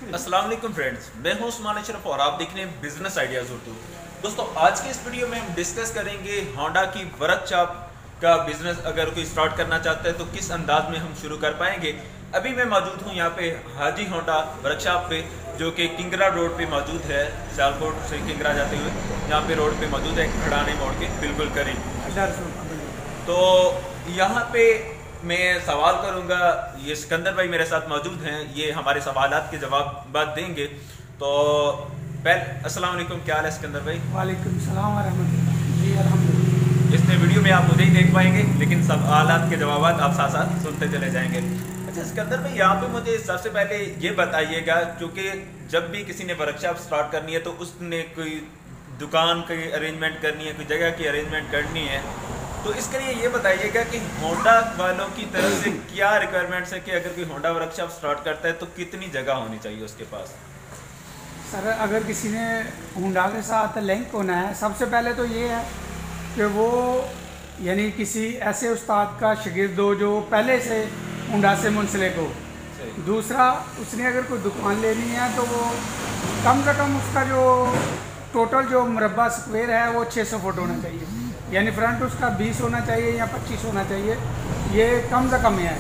अस्सलाम वालेकुम फ्रेंड्स, मैं हूं उस्मान अशरफ और आप देख रहे हैं बिजनेस आइडियाज़ उर्दू। दोस्तों, आज के इस वीडियो में हम डिस्कस करेंगे होंडा की वर्कशॉप का बिजनेस अगर कोई स्टार्ट करना चाहता है तो किस अंदाज में हम शुरू कर पाएंगे। अभी मैं मौजूद हूं यहाँ पे हाजी होंडा वर्कशॉप पे, जो कि किंगरा रोड पे मौजूद है। सियालकोट से किंगरा जाते हुए यहाँ पे रोड पे मौजूद है, खड़ाने मोड़ के बिल्कुल करीब। तो यहाँ पे मैं सवाल करूंगा, ये सिकंदर भाई मेरे साथ मौजूद हैं, ये हमारे सवालात के जवाब देंगे। तो पहले अस्सलाम वालेकुम, क्या हाल है सिकंदर भाई? वालेकुम सलाम व रहमतुल्लाह। जी अल्हम्दुलिल्लाह। इस वीडियो में आप मुझे ही देख पाएंगे, लेकिन सवालात के जवाब आप साथ साथ सुनते चले जाएंगे। अच्छा सिकंदर भाई, यहाँ पे मुझे सबसे पहले ये बताइएगा, क्योंकि जब भी किसी ने वर्कशॉप स्टार्ट करनी है तो उसने कोई दुकान की अरेंजमेंट करनी है, कोई जगह की अरेंजमेंट करनी है, तो इसके लिए ये बताइएगा कि होंडा वालों की तरफ से क्या रिक्वायरमेंट्स है कि अगर कोई होंडा वर्कशॉप स्टार्ट करता है तो कितनी जगह होनी चाहिए उसके पास? सर, अगर किसी ने होंडा के साथ लिंक होना है, सबसे पहले तो ये है कि वो यानी किसी ऐसे उस्ताद का शागिर्द हो जो पहले से होंडा से मुंसलिक हो। दूसरा, उसने अगर कोई दुकान लेनी है तो वो कम से कम उसका जो टोटल जो मुरब्बा स्क्वायर है वो 600 फुट होना चाहिए, यानी फ्रंट उसका 20 होना चाहिए या 25 होना चाहिए, ये कम से कम है।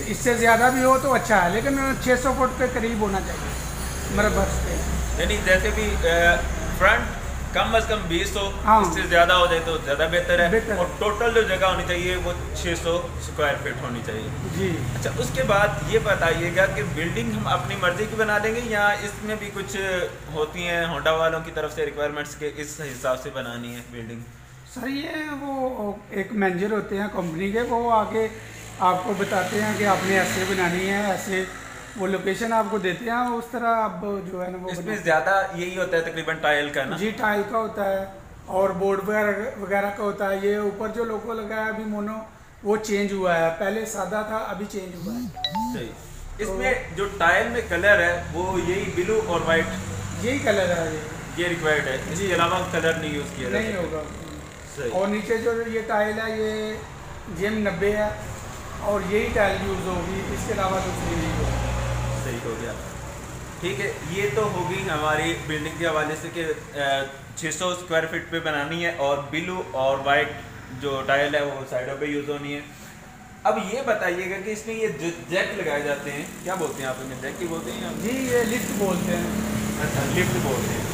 इससे ज़्यादा भी हो तो अच्छा है, लेकिन 600 फुट के करीब होना चाहिए मुरब्बा स्क्वायर। यानी जैसे भी फ्रंट कम से कम 20 हो, हाँ। इससे ज़्यादा हो जाए तो ज़्यादा बेहतर है। बेहतर। और टोटल जो जगह होनी चाहिए वो 600 स्क्वायर फीट होनी चाहिए। जी। अच्छा, उसके बाद ये बताइएगा कि बिल्डिंग हम अपनी मर्जी की बना देंगे या इसमें भी कुछ होती हैं होंडा वालों की तरफ से रिक्वायरमेंट्स के इस हिसाब से बनानी है बिल्डिंग? सर, ये वो एक मैनेजर होते हैं कंपनी के, वो आके आपको बताते हैं कि आपने ऐसे बनानी है, ऐसे वो लोकेशन आपको देते हैं, उस तरह आप जो है ना वो इसमें ज़्यादा यही होता है तकरीबन टाइल का ना? जी, टाइल का होता है और बोर्ड वगैरह का होता है। ये ऊपर जो लोगो लगाया अभी मोनो, वो चेंज हुआ है, पहले सादा था, अभी चेंज हुआ है। सही। इसमें जो टाइल में कलर है वो यही ब्लू और वाइट, यही कलर है, ये रिक्वायर्ड है, इसके अलावा कलर नहीं यूज़ किया नहीं होगा। सही। और नीचे जो ये टाइल है ये GM 90 है और यही टाइल यूज़ होगी, इसके अलावा दूसरी नहीं होगी। सही हो गया, ठीक है। ये तो होगी हमारी बिल्डिंग के हवाले से कि 600 स्क्वायर फीट पे बनानी है और ब्लू और वाइट जो टाइल है वो साइडों पे यूज़ होनी है। अब ये बताइएगा कि इसमें ये जो जैक लगाए जाते हैं, क्या बोलते हैं आप इन्हें? जैक ही बोलते हैं जी, ये लिफ्ट बोलते हैं। अच्छा, लिफ्ट बोलते हैं।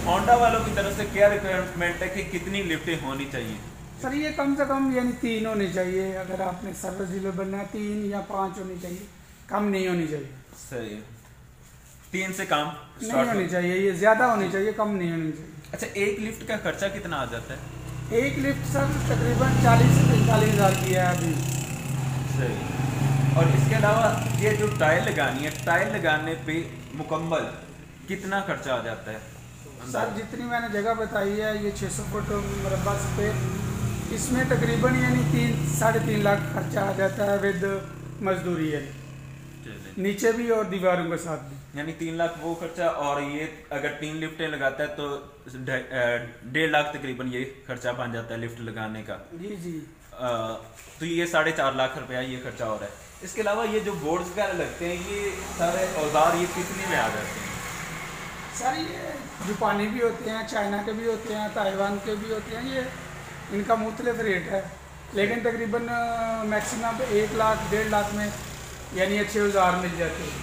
होंडा वालों की तरफ से क्या रिक्वायरमेंट है कि कितनी लिफ्टें होनी चाहिए? सर, ये कम से कम यानी 3 होनी चाहिए, अगर आपने सर्विस डीलर बनना है 3 या 5 होनी चाहिए, कम नहीं होनी चाहिए। सही है, 3 से काम नहीं होनी चाहिए, ये ज़्यादा होनी चाहिए, कम नहीं होनी चाहिए। अच्छा, एक लिफ्ट का खर्चा कितना आ जाता है? एक लिफ्ट सर तकरीबन 40 से 45 हज़ार की है अभी। सही। और इसके अलावा ये जो टाइल लगानी है, टाइल लगाने पे मुकम्मल कितना खर्चा आ जाता है? सर, जितनी मैंने जगह बताई है, ये 600 फुट मुरब्बा पे, इसमें तकरीबन यानी 3-3.5 लाख खर्चा आ जाता है विद मजदूरी है, नीचे भी और दीवारों के साथ भी। यानी 3 लाख वो खर्चा, और ये अगर 3 लिफ्टें लगाता है तो 1.5 लाख तकरीबन ये खर्चा बन जाता है लिफ्ट लगाने का। जी जी। तो ये 4.5 लाख रुपया ये खर्चा हो रहा है। इसके अलावा ये जो बोर्ड्स वगैरह लगते हैं, ये सारे औजार ये कितने में आ जाते हैं? सर, ये जापानी भी होते हैं, चाइना के भी होते हैं, ताइवान के भी होते हैं, ये इनका मुख्तलिफ रेट है, लेकिन तकरीबन मैक्सिमम 1 लाख 1.5 लाख में यानी अच्छे औजार मिल जाते हैं।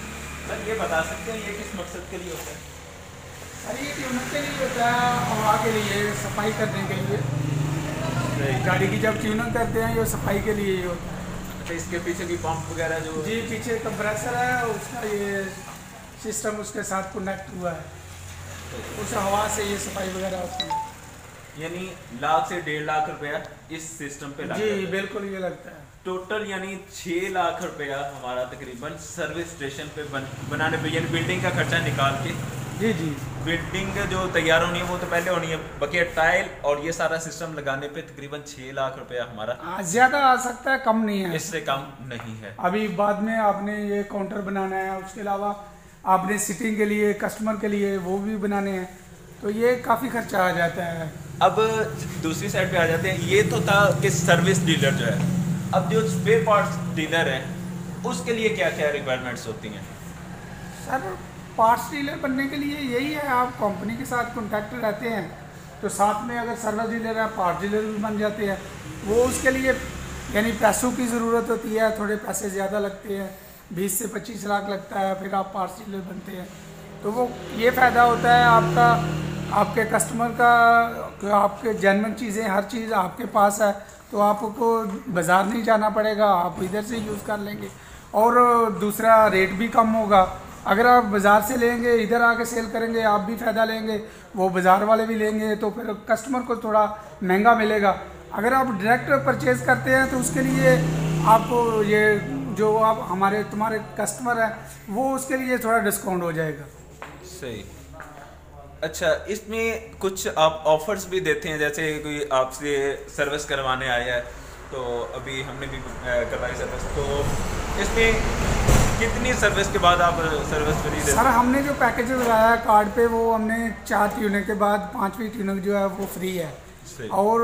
सर, ये बता सकते हैं ये किस मकसद के लिए होता है? सर, ये ट्यूनर के लिए होता है, हवा के लिए, सफाई करने के लिए। गाड़ी की जब ट्यूनर करते हैं ये सफाई के लिए ही होता है। अच्छा, इसके पीछे भी पंप वगैरह जो? जी, पीछे कंप्रेसर है, उसका ये सिस्टम उसके साथ कनेक्ट हुआ है, उस हवा से ये सफाई वगैरह होती है। यानी 1 लाख से 1.5 लाख रुपया इस सिस्टम पे लग जी जाता है। बिल्कुल, ये लगता है टोटल यानी 6 लाख रुपया हमारा तकरीबन सर्विस स्टेशन पे बनाने पे, यानी बिल्डिंग का खर्चा निकाल के। जी जी। बिल्डिंग जो तैयार होनी है वो तो पहले होनी है, बाकी टाइल और ये सारा सिस्टम लगाने पे तकरीबन 6 लाख रुपया हमारा। ज़्यादा आ सकता है, कम नहीं है, इससे कम नहीं है। अभी बाद में आपने ये काउंटर बनाना है, उसके अलावा आपने सिटिंग के लिए, कस्टमर के लिए वो भी बनाने हैं, तो ये काफ़ी खर्चा आ जाता है। अब दूसरी साइड पे आ जाते हैं। ये तो था कि सर्विस डीलर जो है, अब जो स्पेयर पार्ट्स डीलर है उसके लिए क्या क्या रिक्वायरमेंट्स होती हैं? सर, पार्ट्स डीलर बनने के लिए यही है, आप कंपनी के साथ कॉन्टैक्ट रहते हैं तो साथ में अगर सर्विस डीलर है पार्ट्स डीलर भी बन जाते हैं। वो उसके लिए यानी पैसों की ज़रूरत होती है, थोड़े पैसे ज़्यादा लगते हैं, 20 से 25 लाख लगता है, फिर आप पार्ट्स डीलर बनते हैं। तो वो ये फ़ायदा होता है आपका, आपके कस्टमर का, कि आपके जेन्युइन चीज़ें हर चीज़ आपके पास है, तो आपको बाज़ार नहीं जाना पड़ेगा, आप इधर से यूज़ कर लेंगे। और दूसरा रेट भी कम होगा। अगर आप बाज़ार से लेंगे इधर आके सेल करेंगे आप भी फ़ायदा लेंगे, वो बाज़ार वाले भी लेंगे, तो फिर कस्टमर को थोड़ा महंगा मिलेगा। अगर आप डायरेक्ट परचेज़ करते हैं तो उसके लिए आपको ये जो आप तुम्हारे कस्टमर हैं वो उसके लिए थोड़ा डिस्काउंट हो जाएगा। सही। अच्छा, इसमें कुछ आप ऑफर्स भी देते हैं, जैसे कोई आपसे सर्विस करवाने आया है, तो अभी हमने भी करवाई सर्विस, तो इसमें कितनी सर्विस के बाद आप सर्विस फ्री देते हैं? सर हमने जो पैकेज लगाया है कार्ड पे, वो हमने 4 ट्यूनिंग के बाद 5वीं ट्यूनिंग जो है वो फ्री है, और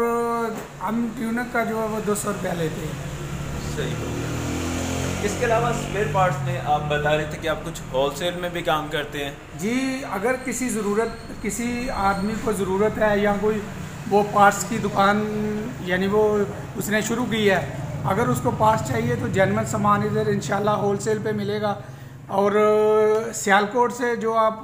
हम ट्यूनिंग का जो है वो 200 रुपया लेते हैं। सही हो गया। इसके अलावा स्पेयर पार्ट्स में आप बता रहे थे कि आप कुछ होलसेल में भी काम करते हैं। जी, अगर किसी आदमी को ज़रूरत है या कोई वो पार्ट्स की दुकान यानी वो उसने शुरू की है, अगर उसको पार्ट्स चाहिए तो जेन्युइन सामान इधर इंशाल्लाह होलसेल पे मिलेगा। और सियालकोट से जो आप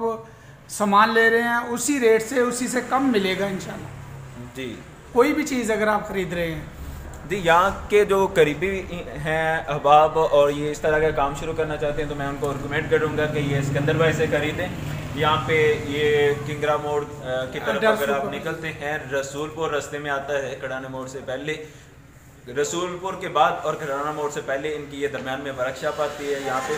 सामान ले रहे हैं उसी रेट से उसी से कम मिलेगा इंशाल्लाह जी, कोई भी चीज़ अगर आप ख़रीद रहे हैं। जी, यहाँ के जो करीबी हैं अहबाब और ये इस तरह का काम शुरू करना चाहते हैं, तो मैं उनको रिकमेंड करूँगा कि ये सिकंदर भाई से खरीदें। यहाँ पे ये किंगरा मोड़ की तरफ अगर आप निकलते हैं, रसूलपुर रास्ते में आता है, कड़ाना मोड़ से पहले, रसूलपुर के बाद और कड़ाना मोड़ से पहले इनकी ये दरम्यान में वर्कशॉप आती है यहाँ पे।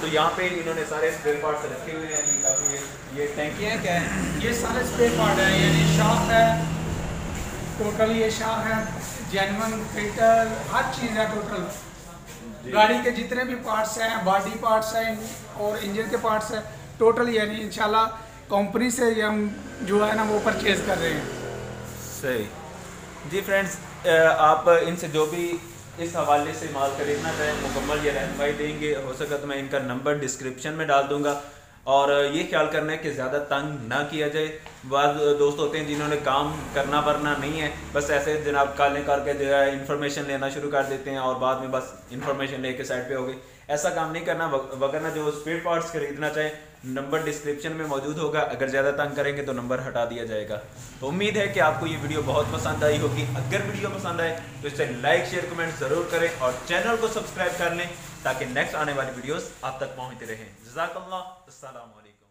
तो यहाँ पे इन्होंने सारे स्पेयर पार्ट्स रखे हुए हैं। ये काफ़ी ये टैंकी है, क्या है ये सारे स्पेयर पार्ट हैं, यानी शाख है टोटल, ये शाख है, जेन्युइन फिल्टर, हर चीज़ है टोटल। गाड़ी के जितने भी पार्ट्स हैं, बॉडी पार्ट्स हैं और इंजन के पार्ट्स हैं, टोटल यानी इंशाल्लाह कंपनी से हम जो है ना वो परचेज कर रहे हैं। सही जी फ्रेंड्स, आप इनसे जो भी इस हवाले से माल खरीदना चाहें मुकम्मल ये रहनुमाई देंगे। हो सका तो मैं इनका नंबर डिस्क्रिप्शन में डाल दूंगा। और ये ख्याल करना है कि ज़्यादा तंग ना किया जाए। बाद दोस्त होते हैं जिन्होंने काम करना वरना नहीं है, बस ऐसे जनाब कालें करके जो है इन्फॉर्मेशन लेना शुरू कर देते हैं और बाद में बस इन्फॉर्मेशन लेके साइड पे हो गई। ऐसा काम नहीं करना। वगरना जो स्पेयर पार्ट्स खरीदना चाहें नंबर डिस्क्रिप्शन में मौजूद होगा। अगर ज़्यादा तंग करेंगे तो नंबर हटा दिया जाएगा। तो उम्मीद है कि आपको ये वीडियो बहुत पसंद आई होगी। अगर वीडियो पसंद आए तो इसे लाइक शेयर कमेंट ज़रूर करें और चैनल को सब्सक्राइब कर लें ताकि नेक्स्ट आने वाली वीडियोस आप तक पहुंचते रहें। जज़ाकल्लाह, अस्सलाम वालेकुम।